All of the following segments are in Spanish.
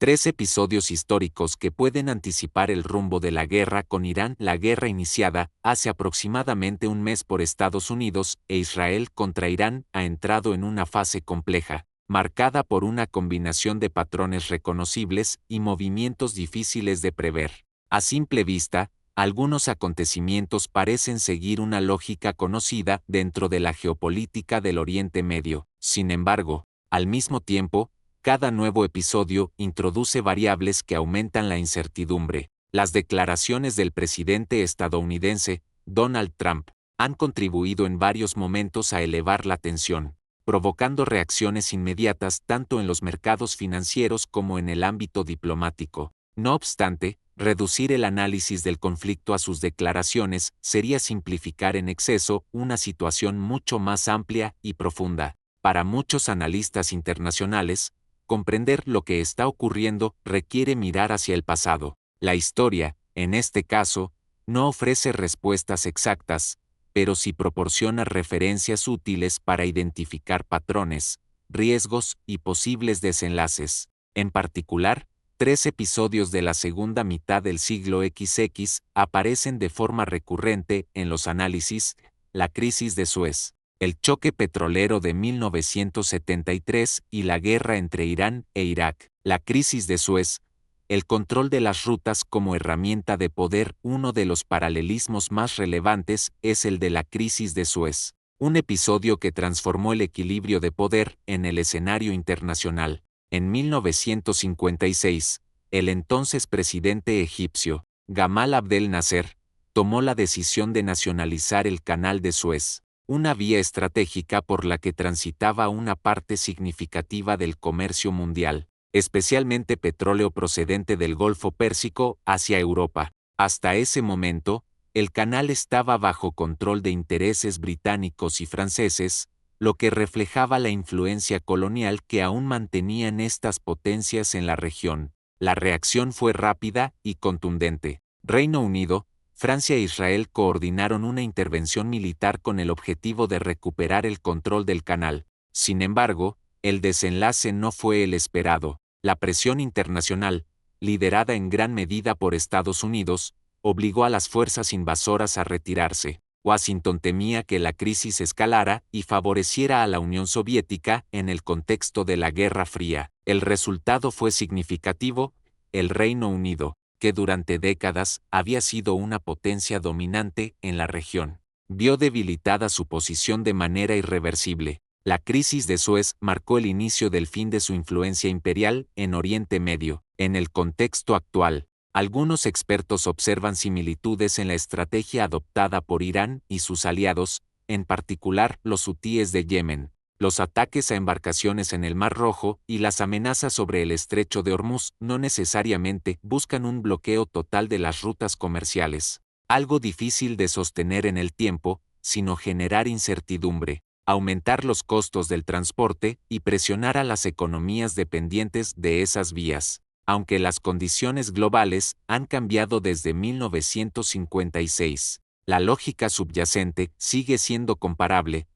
3 episodios históricos que pueden anticipar el rumbo de la guerra con Irán. La guerra iniciada hace aproximadamente un mes por Estados Unidos e Israel contra Irán ha entrado en una fase compleja, marcada por una combinación de patrones reconocibles y movimientos difíciles de prever. A simple vista, algunos acontecimientos parecen seguir una lógica conocida dentro de la geopolítica del Oriente Medio. Sin embargo, al mismo tiempo, cada nuevo episodio introduce variables que aumentan la incertidumbre. Las declaraciones del presidente estadounidense, Donald Trump, han contribuido en varios momentos a elevar la tensión, provocando reacciones inmediatas tanto en los mercados financieros como en el ámbito diplomático. No obstante, reducir el análisis del conflicto a sus declaraciones sería simplificar en exceso una situación mucho más amplia y profunda. Para muchos analistas internacionales, comprender lo que está ocurriendo requiere mirar hacia el pasado. La historia, en este caso, no ofrece respuestas exactas, pero sí proporciona referencias útiles para identificar patrones, riesgos y posibles desenlaces. En particular, 3 episodios de la segunda mitad del siglo XX aparecen de forma recurrente en los análisis: la crisis de Suez, el choque petrolero de 1973 y la guerra entre Irán e Irak. La crisis de Suez, el control de las rutas como herramienta de poder. Uno de los paralelismos más relevantes es el de la crisis de Suez, un episodio que transformó el equilibrio de poder en el escenario internacional. En 1956, el entonces presidente egipcio, Gamal Abdel Nasser, tomó la decisión de nacionalizar el Canal de Suez, una vía estratégica por la que transitaba una parte significativa del comercio mundial, especialmente petróleo procedente del Golfo Pérsico hacia Europa. Hasta ese momento, el canal estaba bajo control de intereses británicos y franceses, lo que reflejaba la influencia colonial que aún mantenían estas potencias en la región. La reacción fue rápida y contundente. Reino Unido, Francia e Israel coordinaron una intervención militar con el objetivo de recuperar el control del canal. Sin embargo, el desenlace no fue el esperado. La presión internacional, liderada en gran medida por Estados Unidos, obligó a las fuerzas invasoras a retirarse. Washington temía que la crisis escalara y favoreciera a la Unión Soviética en el contexto de la Guerra Fría. El resultado fue significativo: el Reino Unido, que durante décadas había sido una potencia dominante en la región, vio debilitada su posición de manera irreversible. La crisis de Suez marcó el inicio del fin de su influencia imperial en Oriente Medio. En el contexto actual, algunos expertos observan similitudes en la estrategia adoptada por Irán y sus aliados, en particular los hutíes de Yemen. Los ataques a embarcaciones en el Mar Rojo y las amenazas sobre el estrecho de Hormuz no necesariamente buscan un bloqueo total de las rutas comerciales, algo difícil de sostener en el tiempo, sino generar incertidumbre, aumentar los costos del transporte y presionar a las economías dependientes de esas vías. Aunque las condiciones globales han cambiado desde 1956, la lógica subyacente sigue siendo comparable.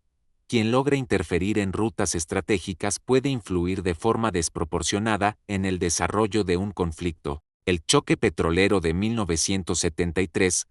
Quien logra interferir en rutas estratégicas puede influir de forma desproporcionada en el desarrollo de un conflicto. El choque petrolero de 1973,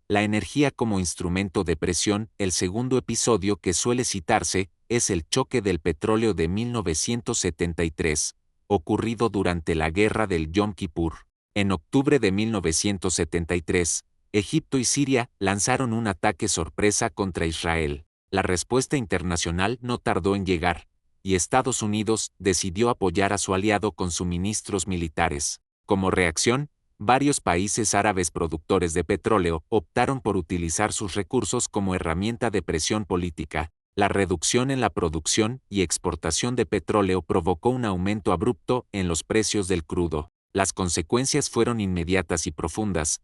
la energía como instrumento de presión. El segundo episodio que suele citarse es el choque del petróleo de 1973, ocurrido durante la Guerra del Yom Kippur. En octubre de 1973, Egipto y Siria lanzaron un ataque sorpresa contra Israel. La respuesta internacional no tardó en llegar, y Estados Unidos decidió apoyar a su aliado con suministros militares. Como reacción, varios países árabes productores de petróleo optaron por utilizar sus recursos como herramienta de presión política. La reducción en la producción y exportación de petróleo provocó un aumento abrupto en los precios del crudo. Las consecuencias fueron inmediatas y profundas: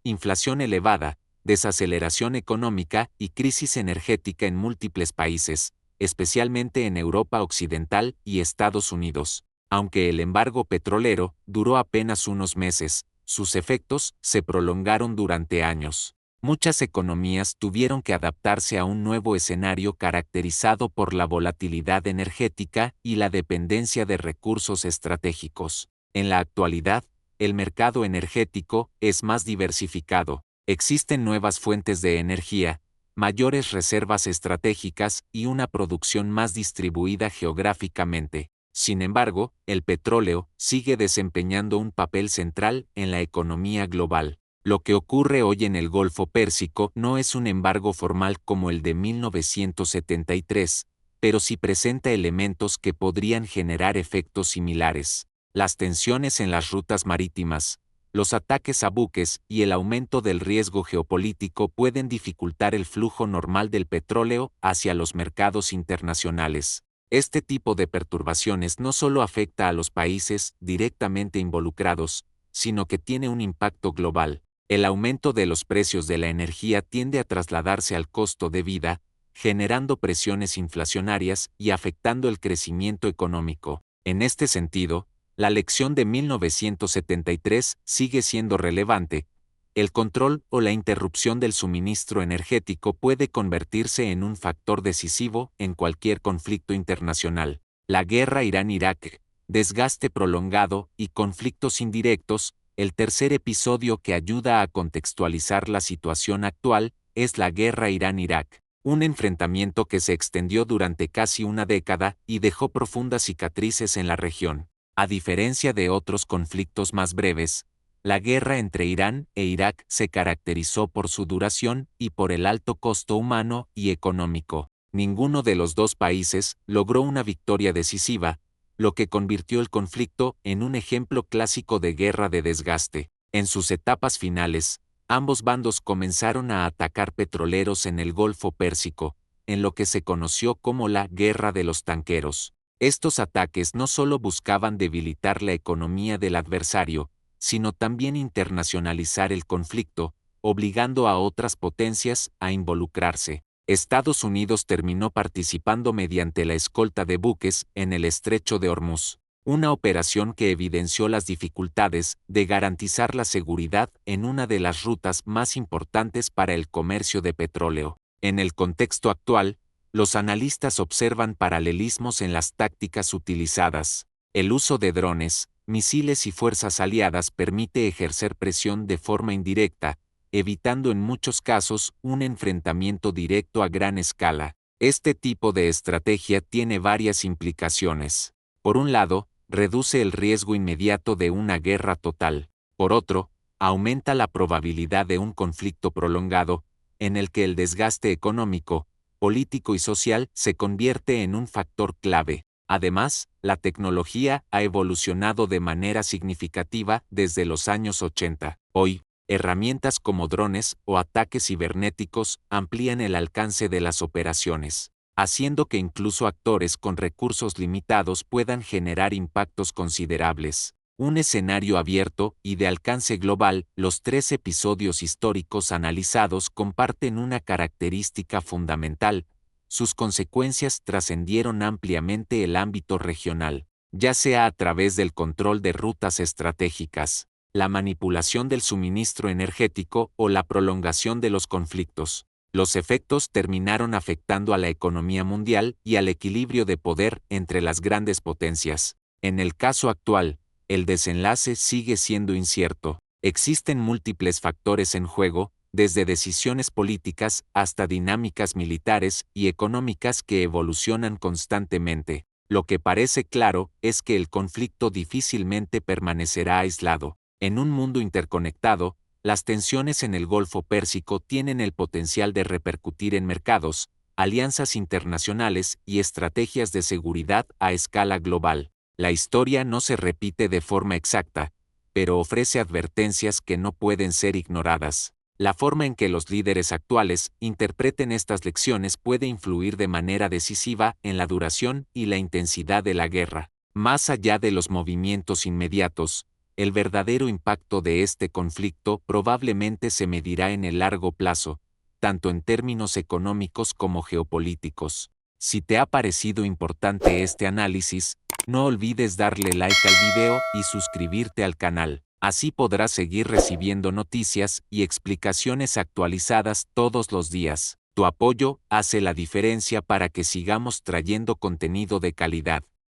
inflación elevada, desaceleración económica y crisis energética en múltiples países, especialmente en Europa Occidental y Estados Unidos. Aunque el embargo petrolero duró apenas unos meses, sus efectos se prolongaron durante años. Muchas economías tuvieron que adaptarse a un nuevo escenario caracterizado por la volatilidad energética y la dependencia de recursos estratégicos. En la actualidad, el mercado energético es más diversificado. Existen nuevas fuentes de energía, mayores reservas estratégicas y una producción más distribuida geográficamente. Sin embargo, el petróleo sigue desempeñando un papel central en la economía global. Lo que ocurre hoy en el Golfo Pérsico no es un embargo formal como el de 1973, pero sí presenta elementos que podrían generar efectos similares. Las tensiones en las rutas marítimas, los ataques a buques y el aumento del riesgo geopolítico pueden dificultar el flujo normal del petróleo hacia los mercados internacionales. Este tipo de perturbaciones no solo afecta a los países directamente involucrados, sino que tiene un impacto global. El aumento de los precios de la energía tiende a trasladarse al costo de vida, generando presiones inflacionarias y afectando el crecimiento económico. En este sentido, la lección de 1973 sigue siendo relevante. El control o la interrupción del suministro energético puede convertirse en un factor decisivo en cualquier conflicto internacional. La guerra Irán-Irak, desgaste prolongado y conflictos indirectos. El tercer episodio que ayuda a contextualizar la situación actual es la guerra Irán-Irak, un enfrentamiento que se extendió durante casi una década y dejó profundas cicatrices en la región. A diferencia de otros conflictos más breves, la guerra entre Irán e Irak se caracterizó por su duración y por el alto costo humano y económico. Ninguno de los dos países logró una victoria decisiva, lo que convirtió el conflicto en un ejemplo clásico de guerra de desgaste. En sus etapas finales, ambos bandos comenzaron a atacar petroleros en el Golfo Pérsico, en lo que se conoció como la Guerra de los Tanqueros. Estos ataques no solo buscaban debilitar la economía del adversario, sino también internacionalizar el conflicto, obligando a otras potencias a involucrarse. Estados Unidos terminó participando mediante la escolta de buques en el Estrecho de Hormuz, una operación que evidenció las dificultades de garantizar la seguridad en una de las rutas más importantes para el comercio de petróleo. En el contexto actual, los analistas observan paralelismos en las tácticas utilizadas. El uso de drones, misiles y fuerzas aliadas permite ejercer presión de forma indirecta, evitando en muchos casos un enfrentamiento directo a gran escala. Este tipo de estrategia tiene varias implicaciones. Por un lado, reduce el riesgo inmediato de una guerra total. Por otro, aumenta la probabilidad de un conflicto prolongado, en el que el desgaste económico, político y social se convierte en un factor clave. Además, la tecnología ha evolucionado de manera significativa desde los años 80. Hoy, herramientas como drones o ataques cibernéticos amplían el alcance de las operaciones, haciendo que incluso actores con recursos limitados puedan generar impactos considerables. Un escenario abierto y de alcance global. Los tres episodios históricos analizados comparten una característica fundamental: sus consecuencias trascendieron ampliamente el ámbito regional, ya sea a través del control de rutas estratégicas, la manipulación del suministro energético o la prolongación de los conflictos. Los efectos terminaron afectando a la economía mundial y al equilibrio de poder entre las grandes potencias. En el caso actual, el desenlace sigue siendo incierto. Existen múltiples factores en juego, desde decisiones políticas hasta dinámicas militares y económicas que evolucionan constantemente. Lo que parece claro es que el conflicto difícilmente permanecerá aislado. En un mundo interconectado, las tensiones en el Golfo Pérsico tienen el potencial de repercutir en mercados, alianzas internacionales y estrategias de seguridad a escala global. La historia no se repite de forma exacta, pero ofrece advertencias que no pueden ser ignoradas. La forma en que los líderes actuales interpreten estas lecciones puede influir de manera decisiva en la duración y la intensidad de la guerra. Más allá de los movimientos inmediatos, el verdadero impacto de este conflicto probablemente se medirá en el largo plazo, tanto en términos económicos como geopolíticos. Si te ha parecido importante este análisis, no olvides darle like al video y suscribirte al canal. Así podrás seguir recibiendo noticias y explicaciones actualizadas todos los días. Tu apoyo hace la diferencia para que sigamos trayendo contenido de calidad.